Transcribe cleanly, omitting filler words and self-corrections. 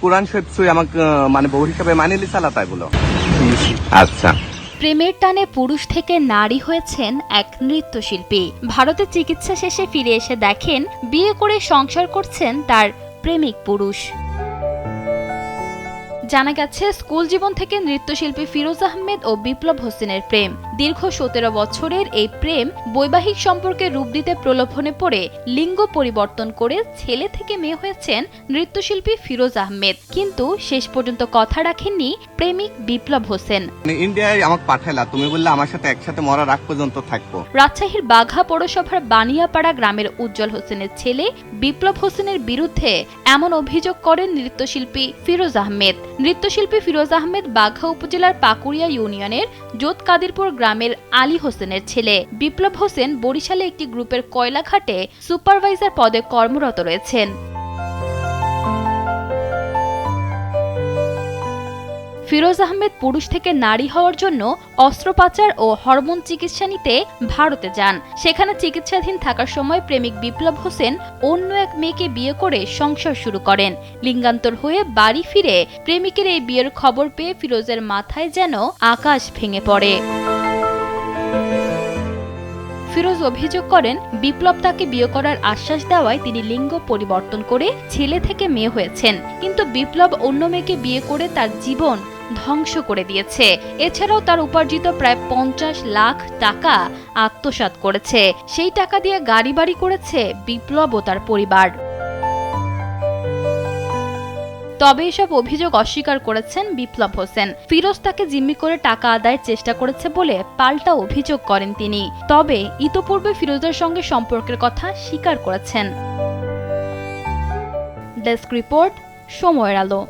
কোরআন শরীফ ছুঁয়ে আমাকে মানে বউ হিসাবে মানে লিসালা তাই বলো। আচ্ছা। প্রেমের টানে পুরুষ থেকে নারী হয়েছেন এক নৃত্যশিল্পী। ভারতে চিকিৎসা শেষে ফিরে এসে দেখেন বিয়ে করে সংসার করছেন তার প্রেমিক পুরুষ। জানা গেছে স্কুল জীবন থেকে নৃত্যশিল্পী ফিরোজ আহমেদ ও বিপ্লব হোসেনের প্রেম। দীর্ঘ 17 বছরের এই প্রেম বৈবাহিক সম্পর্কে রূপ দিতে প্রলোভনে পড়ে লিঙ্গ পরিবর্তন করে ছেলে থেকে মেয়ে হয়েছেন নৃত্যশিল্পী ফিরোজ আহমেদ। কিন্তু শেষ পর্যন্ত কথা রাখেননি প্রেমিক বিপ্লব হোসেন। ইন্ডিয়ায় আমাকে পাঠাইলা, তুমি বললে আমার সাথে একসাথে মরার আগ পর্যন্ত থাকবো। রাজশাহীর বাঘা পৌরসভার বানিয়াপাড়া গ্রামের উজ্জ্বল হোসেনের ছেলে বিপ্লব হোসেনের বিরুদ্ধে এমন অভিযোগ করেন নৃত্যশিল্পী ফিরোজ আহমেদ। নৃত্যশিল্পী ফিরোজ আহমেদ বাঘা উপজেলার পাকুড়িয়া ইউনিয়নের জোত কাদিরপুর গ্রামের আলী হোসেনের ছেলে। বিপ্লব হোসেন বরিশালে একটি গ্রুপের কয়লা ঘাটে সুপারভাইজার পদে কর্মরত রয়েছেন। ফিরোজ আহমেদ পুরুষ থেকে নারী হওয়ার জন্য অস্ত্রোপচার ও হরমোন চিকিৎসা নিতে ভারতে যান। সেখানে চিকিৎসাধীন থাকার সময় প্রেমিক বিপ্লব হোসেন অন্য এক মেয়েকে বিয়ে করে সংসার শুরু করেন। লিঙ্গান্তর হয়ে বাড়ি ফিরে প্রেমিকের এই বিয়ের খবর পেয়ে ফিরোজের মাথায় যেন আকাশ ভেঙে পড়ে। ফিরোজ অভিযোগ করেন বিপ্লব তাকে বিয়ে করার আশ্বাস দেওয়ায় তিনি লিঙ্গ পরিবর্তন করে ছেলে থেকে মেয়ে হয়েছেন। কিন্তু বিপ্লব অন্য মেয়েকে বিয়ে করে তার জীবন ধ্বংস করে দিয়েছে। এছাড়াও তার উপার্জিত প্রায় 50 লাখ টাকা আত্মসাৎ করেছে। সেই টাকা দিয়ে গাড়ি বাড়ি করেছে বিপ্লব ও তার পরিবার। তবে এসব অভিযোগ অস্বীকার করেছেন বিপ্লব হোসেন। ফিরোজ তাকে জিম্মি করে টাকা আদায়ের চেষ্টা করেছে বলে পাল্টা অভিযোগ করেন তিনি। তবে ইতোপূর্বে ফিরোজের সঙ্গে সম্পর্কের কথা স্বীকার করেছেন। ডেস্ক রিপোর্ট, সময়ের আলো।